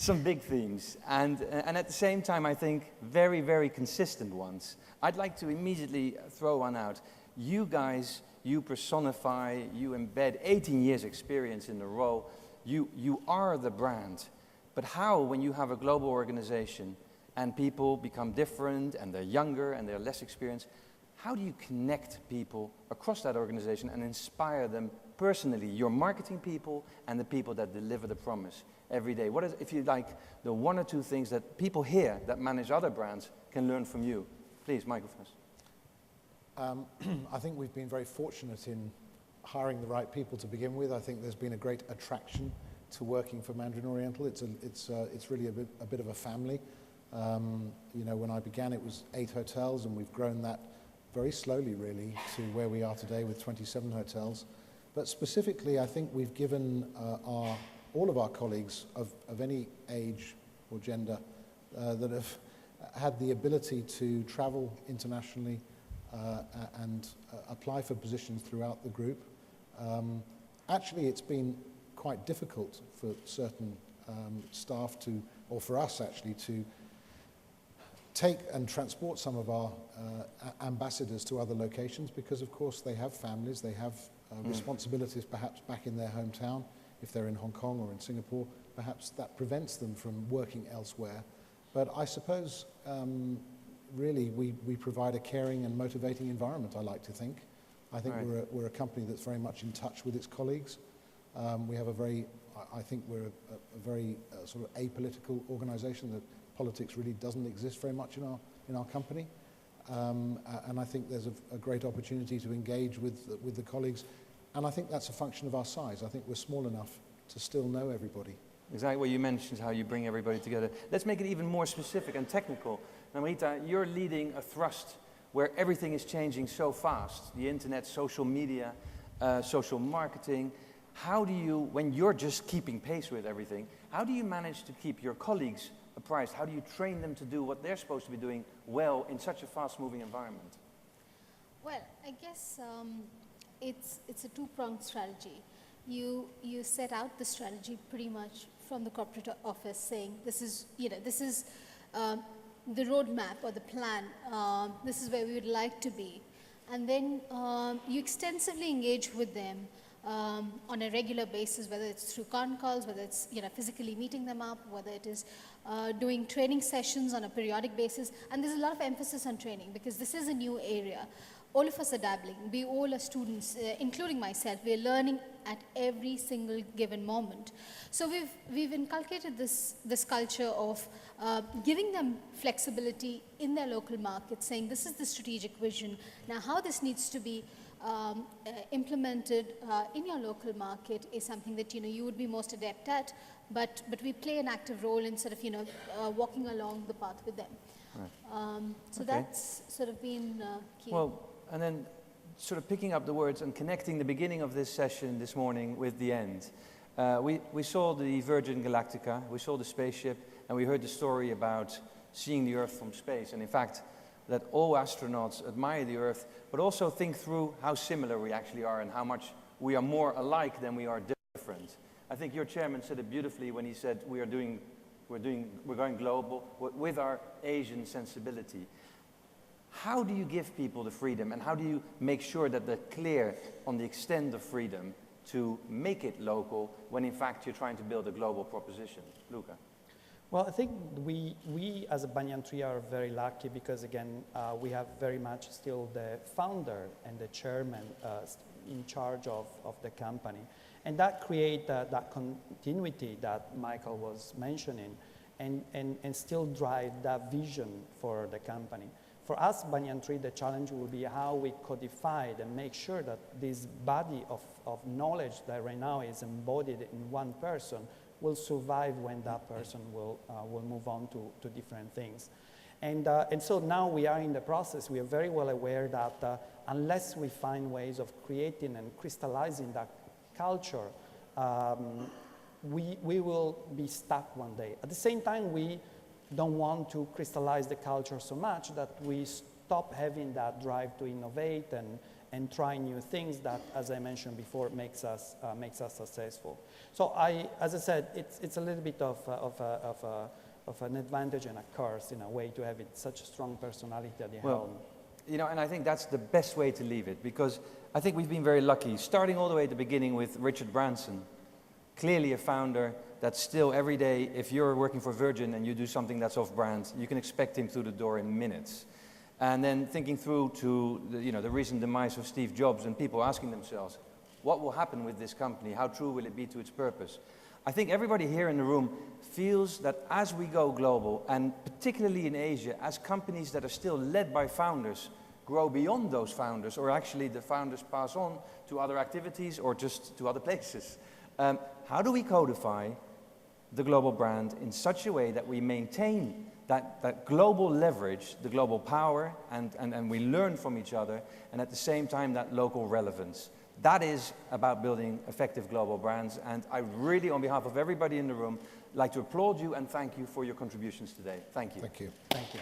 some big themes, and at the same time, I think very, very consistent ones. I'd like to immediately throw one out. You guys, you personify, you embed 18 years experience in the role. You are the brand. But how, when you have a global organization and people become different and they're younger and they're less experienced, how do you connect people across that organization and inspire them personally, your marketing people and the people that deliver the promise every day? What is, if you like, the one or two things that people here that manage other brands can learn from you? Please, microphones. I think we've been very fortunate in hiring the right people to begin with. I think there's been a great attraction to working for Mandarin Oriental. It's really a bit of a family. You know, when I began, it was 8 hotels, and we've grown that very slowly, really, to where we are today with 27 hotels. But specifically, I think we've given all of our colleagues of any age or gender that have had the ability to travel internationally and apply for positions throughout the group. Actually, it's been quite difficult for certain staff to, or for us actually, to take and transport some of our ambassadors to other locations because, of course, they have families, they have responsibilities perhaps back in their hometown. If they're in Hong Kong or in Singapore, perhaps that prevents them from working elsewhere. But I suppose, really, we provide a caring and motivating environment, I like to think. I think we're a company that's very much in touch with its colleagues. We have a very, I think we're a very sort of apolitical organization. That politics really doesn't exist very much in our company. And I think there's a great opportunity to engage with the colleagues. And I think that's a function of our size. I think we're small enough to still know everybody. Exactly what you mentioned, how you bring everybody together. Let's make it even more specific and technical. Namrita, you're leading a thrust where everything is changing so fast. The internet, social media, social marketing. How do you, when you're just keeping pace with everything, how do you manage to keep your colleagues apprised? How do you train them to do what they're supposed to be doing well in such a fast-moving environment? Well, I guess it's a two-pronged strategy. You set out the strategy pretty much from the corporate office, saying this is the roadmap or the plan. This is where we would like to be, and then you extensively engage with them on a regular basis, whether it's through con calls, whether it's physically meeting them up, whether it is doing training sessions on a periodic basis. And there's a lot of emphasis on training because this is a new area. All of us are dabbling. We all are students, including myself. We're learning at every single given moment. So we've inculcated this culture of giving them flexibility in their local market, saying this is the strategic vision. Now, how this needs to be implemented in your local market is something that you would be most adept at, but we play an active role in sort of walking along the path with them. Right. So that's sort of been key. Well, and then sort of picking up the words and connecting the beginning of this session this morning with the end. We saw the Virgin Galactica, we saw the spaceship, and we heard the story about seeing the Earth from space. And in fact, that all astronauts admire the Earth, but also think through how similar we actually are and how much we are more alike than we are different. I think your chairman said it beautifully when he said we're going global with our Asian sensibility. How do you give people the freedom, and how do you make sure that they're clear on the extent of freedom to make it local when in fact you're trying to build a global proposition? Luca. Well, I think we as a Banyan Tree are very lucky because, again, we have very much still the founder and the chairman in charge of the company. And that creates that continuity that Michael was mentioning and still drive that vision for the company. For us, Banyan Tree, the challenge will be how we codify it and make sure that this body of knowledge that right now is embodied in one person will survive when that person will move on to different things. And so now we are in the process. We are very well aware that unless we find ways of creating and crystallizing that culture, we will be stuck one day. At the same time, we don't want to crystallize the culture so much that we stop having that drive to innovate and try new things that, as I mentioned before, makes us successful. So as I said, it's a little bit of an advantage and a curse in a way to have such a strong personality at the helm. You know, and I think that's the best way to leave it, because I think we've been very lucky, starting all the way at the beginning with Richard Branson, clearly a founder that still every day, if you're working for Virgin and you do something that's off-brand, you can expect him through the door in minutes. And then thinking through to the recent demise of Steve Jobs, and people asking themselves, what will happen with this company? How true will it be to its purpose? I think everybody here in the room feels that as we go global, and particularly in Asia, as companies that are still led by founders grow beyond those founders, or actually the founders pass on to other activities or just to other places, how do we codify the global brand in such a way that we maintain that global leverage, the global power, and we learn from each other, and at the same time that local relevance? That is about building effective global brands, and I really, on behalf of everybody in the room, like to applaud you and thank you for your contributions today. Thank you. Thank you. Thank you.